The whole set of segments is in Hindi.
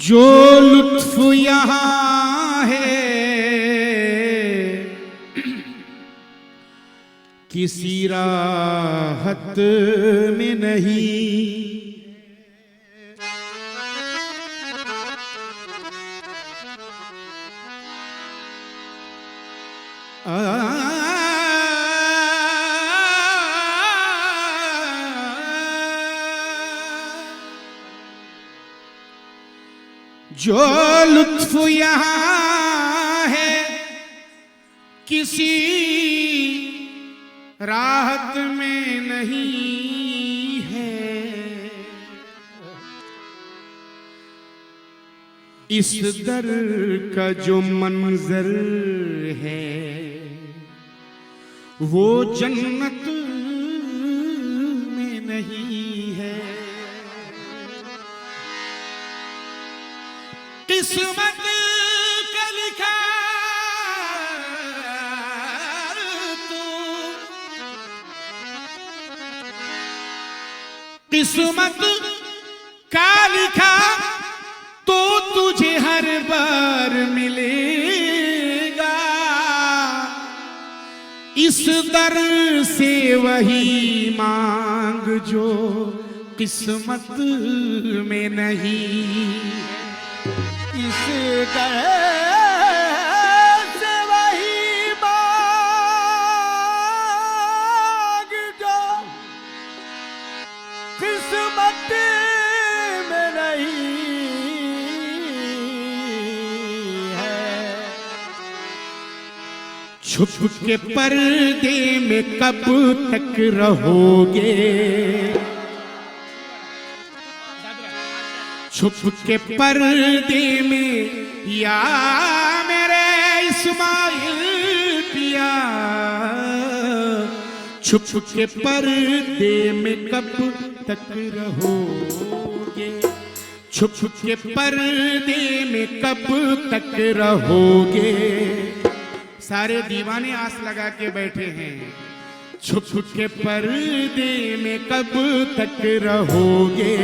जो लुत्फ यहाँ है किसी राहत में नहीं। जो लुत्फ यहाँ है किसी राहत में नहीं है। इस दर का जो मंजर है वो जन्नत में नहीं है। किस्मत का लिखा तो किस्मत का लिखा तो तुझे हर बार मिलेगा। इस दर से वही मांग जो किस्मत में नहीं। इस दर से वही मांग जो किस्मत में नहीं है। छुप के पर्दे में कब तक रहोगे, छुप के पर्दे में या मेरे इस्माइल पिया। छुप के पर्दे में कब तक रहोगे, छुप के पर्दे में कब तक रहोगे। सारे दीवाने आस लगा के बैठे हैं। छुप के पर्दे में कब तक रहोगे।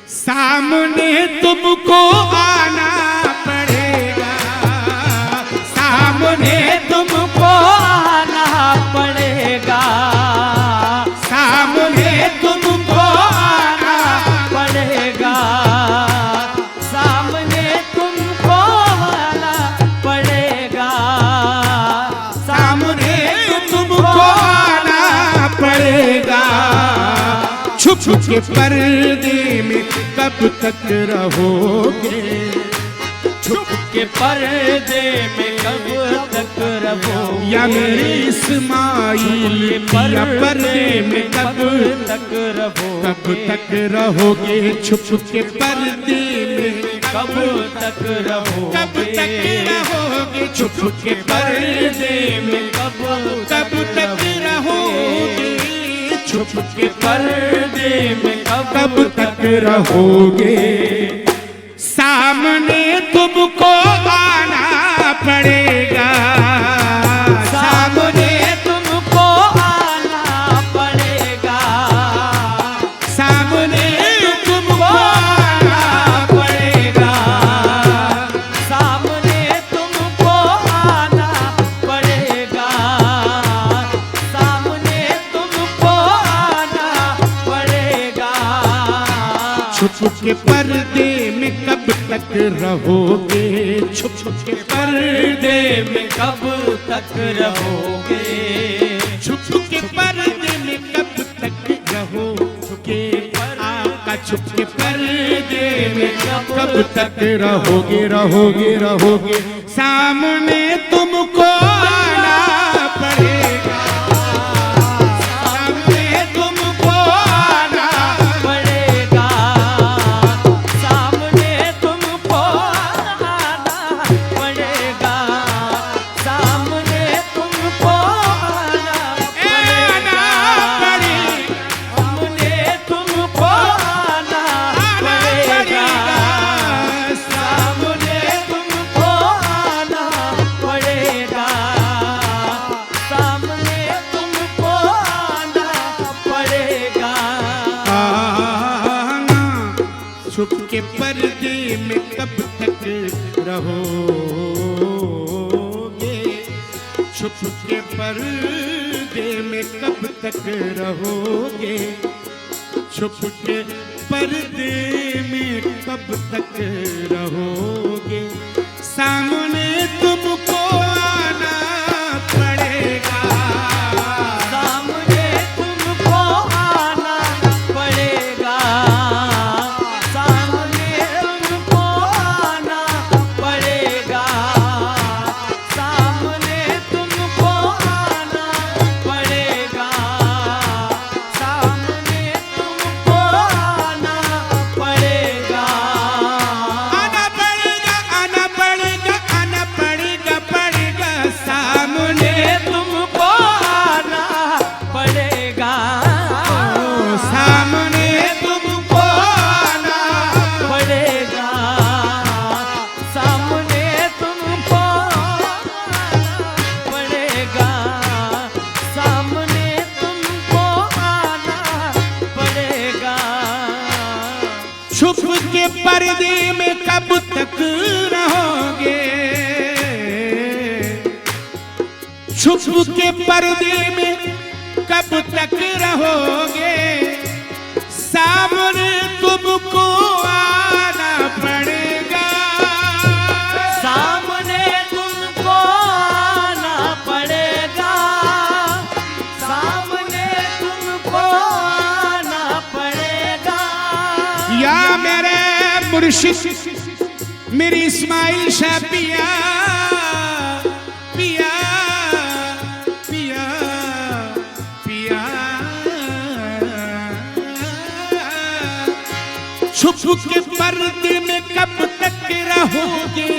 सामने तुमको आना पड़ेगा, सामने तुमको आना पड़ेगा, सामने तुमको आना पड़ेगा, सामने तुमको आना पड़ेगा, सामने तुमको आना पड़ेगा। छुप के पर्दे में कब तक रहोगे, छुप के पर्दे में कब तक रहोगे। या मेरे इस्माइल पिया पर्दे में कब तक रहोगे, कब तक रहोगे। छुप के पर्दे में कब तक रहोगे, कब तक रहोगे। छुप के पर्दे में कब तक रहोगे, छुप के पर्दे में कब तक रहोगे। सामने तुमको आना पड़ेगा, सामने तुमको आना पड़ेगा, सामने तुमको आना पड़ेगा, सामने तुमको आना पड़ेगा, सामने तुमको आना पड़ेगा। छुप के पर्दे में कब तक रहोगे, छुप के पर्दे में कब तक रहोगे, छुप के पर्दे में कब तक रहोगे। आका छुप के पर्दे में कब तक रहोगे, रहोगे, रहोगे। सामने तुमको आना पड़ेगा, के पर्दे में कब तक रहोगे, छुप के पर्दे में कब तक रहोगे, सामने तुमको आना पड़ेगा, सामने तुमको आना पड़ेगा, सामने तुमको आना पड़ेगा, सामने तुमको आना पड़ेगा, सामने तुमको आना पड़ेगा, आना पड़ेगा, आना पड़ेगा, आना पड़ेगा, पड़ेगा, सामने तुमको आना पड़ेगा, सामने तुमको आना पड़ेगा, सामने तुमको पड़ेगा, सामने तुमको आना पड़ेगा। छुप के पर्दे में कब तक रहोगे, छुप के पर्दे में कब तक रहोगे, सामने तुमको आना पड़ेगा, सामने तुमको आना पड़ेगा, सामने तुमको आना पड़ेगा। या मेरे मुर्शिद मेरी इस्माइल शाह पिया, पिया, पिया, पिया, छुप के पर्दे में कब तक रहोगे,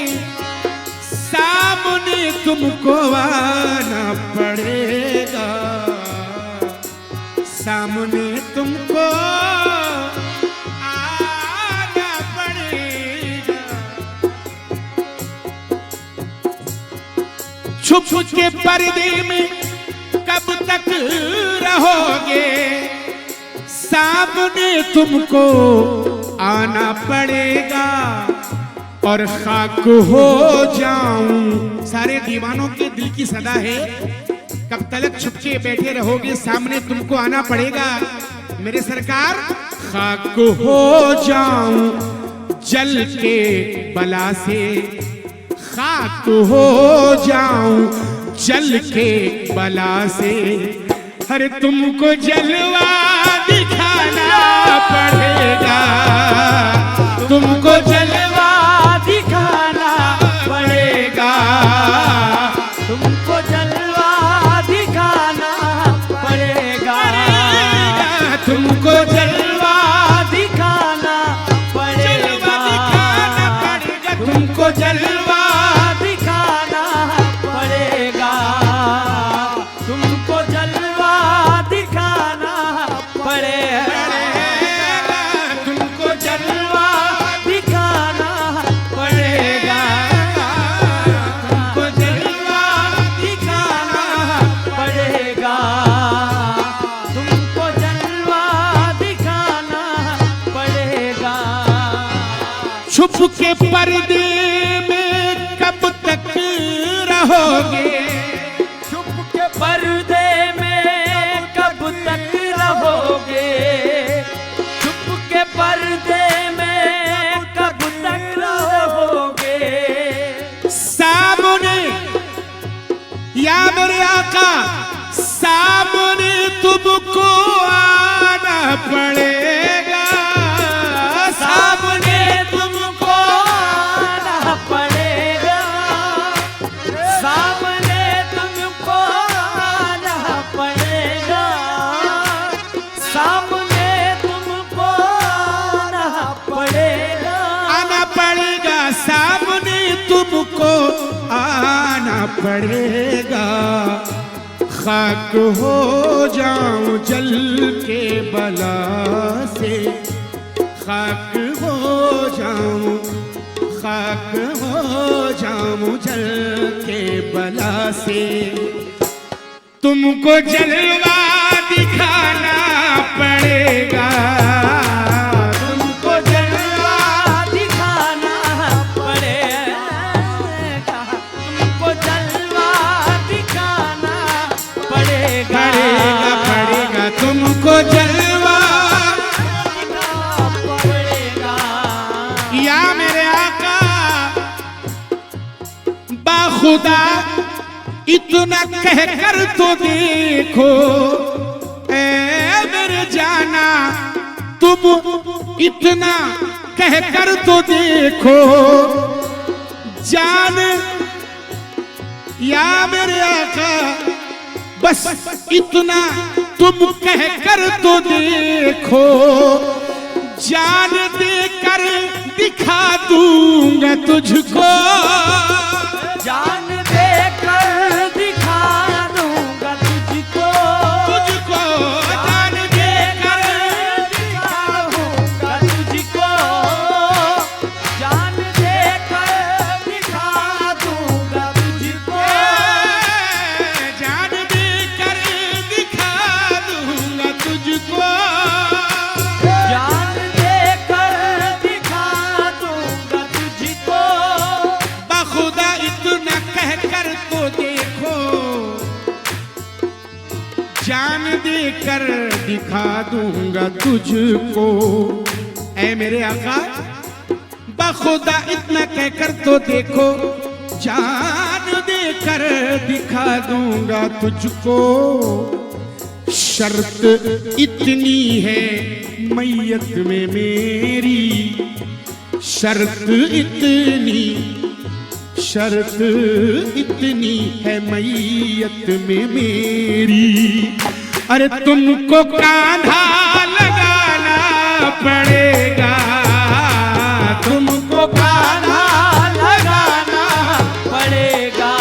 सामने तुमको आना पड़ेगा, सामने तुमको आना पड़ेगा, छुप के पर्दे में कब तक रहोगे, सामने तुमको आना पड़ेगा, और खाक हो जाऊं, सारे दीवानों के दिल की सदा है, कब तक छुप के बैठे रहोगे, सामने तुमको आना पड़ेगा, मेरे सरकार खाक हो जाऊं जल के बला से, खाक हो जाऊं जल के बला से, अरे तुमको जलवा दिखाना पड़ेगा, तुमको जलवा दिखाना पड़ेगा, तुमको जलवा दिखाना पड़ेगा, तुमको जलवा दिखाना पड़ेगा, तुमको जलवा दिखाना पड़ेगा, तुमको जलवा दिखाना पड़ेगा, तुमको जलवा दिखाना पड़ेगा, तुमको जलवा दिखाना पड़ेगा, तुमको जलवा दिखाना पड़ेगा। छुप के पर्दे में कब तक रहोगे, छुप के पर्दे में कब तक रहोगे, छुप के पर्दे में कब तक रहोगे, सामने या मेरे आका सामने तुमको आना पड़ेगा, सामने तुमको आना पड़ेगा, सामने तुमको आना पड़ेगा, सामने तुमको आना पड़ेगा, आना पड़ेगा, सामने तुमको आना पड़ेगा, खाक हो जाऊं जल के बला से, खाक हो जाऊं, खाक हो जाऊं जल के बला से, तुमको जलवा दिखाना पड़ेगा, तुमको जलवा दिखाना पड़ेगा, तुमको जलवा दिखाना बखुदा इतना कहकर तो देखो, ए मेरे जाना तुम इतना कहकर तो देखो, जान या मेरे आका बस इतना तुम कहकर तो देखो, जान देकर दिखा दूंगा तुझको, जान देकर दिखा दूंगा तुझको, तुझको जान देकर दिखा दूंगा तुझको, जान देकर दिखा दूंगा तुझको, जान देकर दिखा दूंगा तुझको, जान देकर दिखा दूंगा तुझको, बखुदा इतना कहकर तो देखो, जान देकर दिखा दूंगा तुझको। ऐ मेरे आका बखुदा इतना कहकर तो देखो, जान देकर दिखा दूंगा तुझको। शर्त इतनी है मैयत में मेरी, शर्त इतनी है मैयत में मेरी, अरे तुमको कांधा लगाना पड़ेगा, तुमको कांधा लगाना पड़ेगा,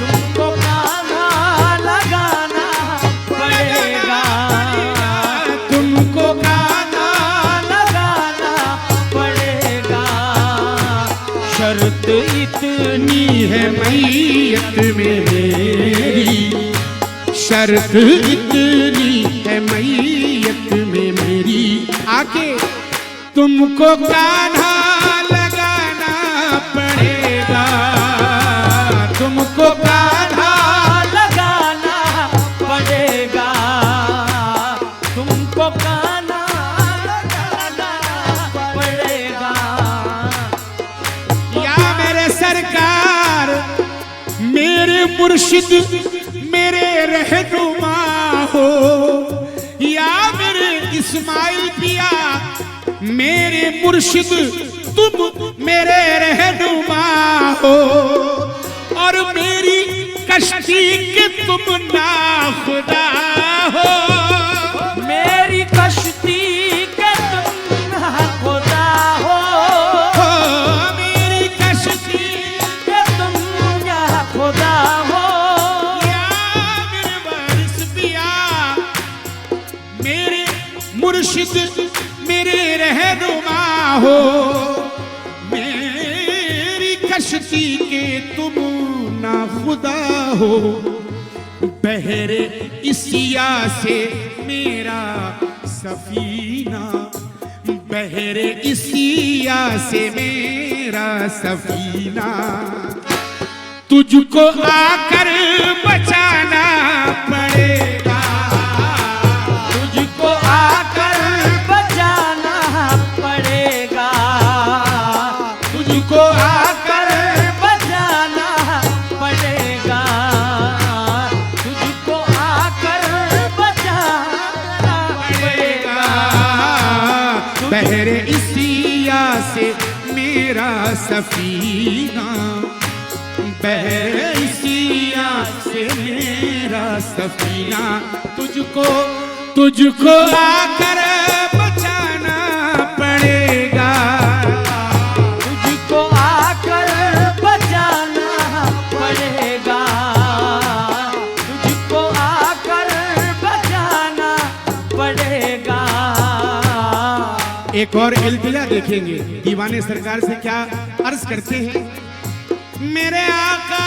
तुमको कान्हा लगाना पड़ेगा, तुमको कांधा लगाना पड़ेगा, शर्त इतनी है मैयत में मेरी, शर्त इतनी है मैयत में मेरी, आके तुमको कान्हा लगाना पड़ेगा, तुमको कान्हा लगाना पड़ेगा, तुमको कान्हा लगाना पड़ेगा। या मेरे सरकार मेरे मुर्शिद मेरे रहनुमा हो, या मेरे इस्माइल पिया मेरे मुर्शिद तुम मेरे रहनुमा हो, और मेरी कश्ती के तुम ना खुदा हो, मेरी कश्ती के तुम ना खुदा हो, मेरी कश्ती के तुम ना खुदा हो, या मेरे वारिस पिया मेरे मुर्शिद मेरे रहनुमा हो, मेरी कश्ती के तुम ना खुदा हो, बहरे इसिया से मेरा सफीना, बहरे इसिया से मेरा सफीना, तुझको आकर बचाना पड़ेगा, तुझको आकर बचाना पड़ेगा, तुझको आकर बचाना पड़ेगा, तुझको आकर बचाना पड़ेगा, बहरे इसिया से मेरा सफीना, बहरे इसिया से मेरा सफीना, तुझको आकर बचाना पड़ेगा, तुझको आकर बचाना पड़ेगा, तुझको आकर बचाना पड़ेगा। एक और इल्तिजा देखेंगे दीवाने सरकार से क्या अर्ज करते हैं। मेरे आका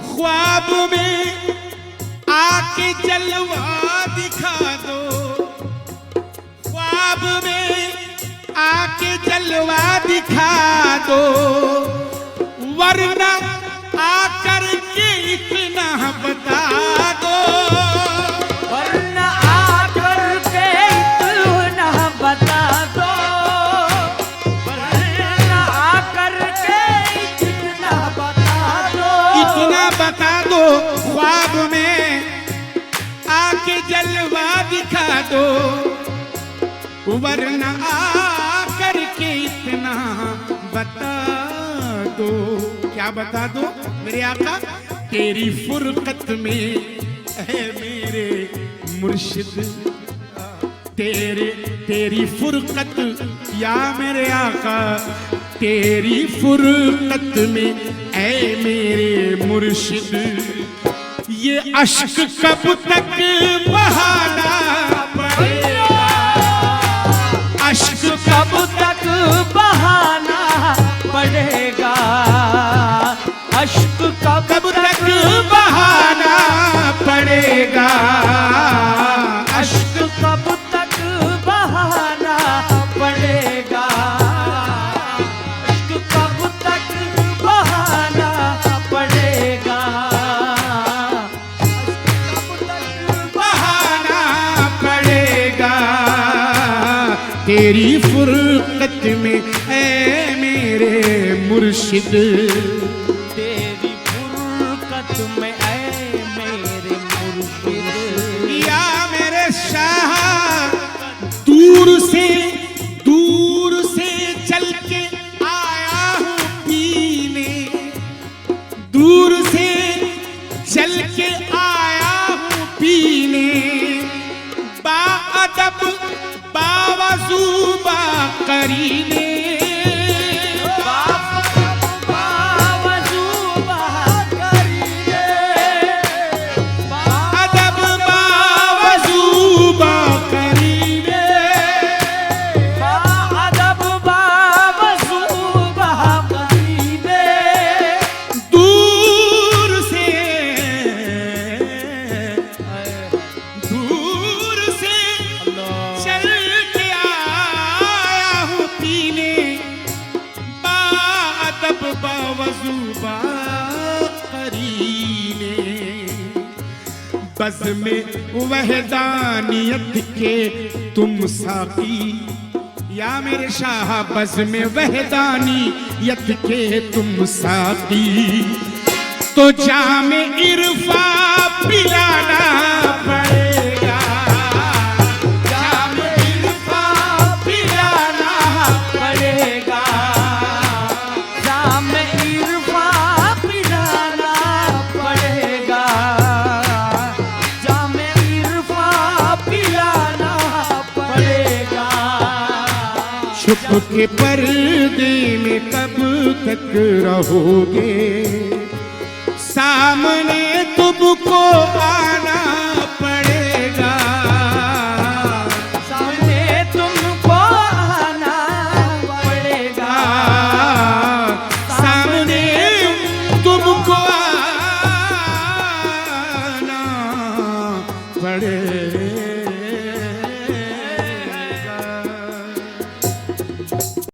ख्वाब में आके जलवा दिखा दो, ख्वाब में आके जलवा दिखा दो, वरना आकर के इतना बता दो, वरना आकर के इतना दिखा दो, वरना आकर के इतना बता दो। क्या बता दो मेरे आका? तेरी फुरकत में है मेरे मुर्शिद, तेरी फुरकत या मेरे आका, तेरी फुरकत में ऐ मेरे मुर्शिद, ये अश्क कब तक बहाना पड़ेगा, अश्क कब तक बहाना पड़ेगा, अश्क कब तक बहाना पड़ेगा, अश्क कब तक बहाना पड़ेगा, अश्क कब तक बहाना पड़ेगा, बहाना पड़ेगा, तेरी फुरकत में ऐ मेरे मुर्शिद, तेरी फुरकत में ऐ मेरे मुर्शिद, या मेरे शाह, दूर से चल के आया हूँ पीने, दूर से चल के आया हूँ पीने, बाअदब बावज़ू बाकरीने, बज़ में वहदानियत के तुम साकी, या मेरे शाह बज़ में वहदानियत के तुम साकी, तो जामे इरफा पिलाना पड़ेगा, जामे इरफा पिलाना पड़ेगा, जामे इरफा पिलाना पड़ेगा, जामे इरफा पिलाना पड़ेगा, छुप के पर्दे में कब तक रहोगे, सामने तुमको आना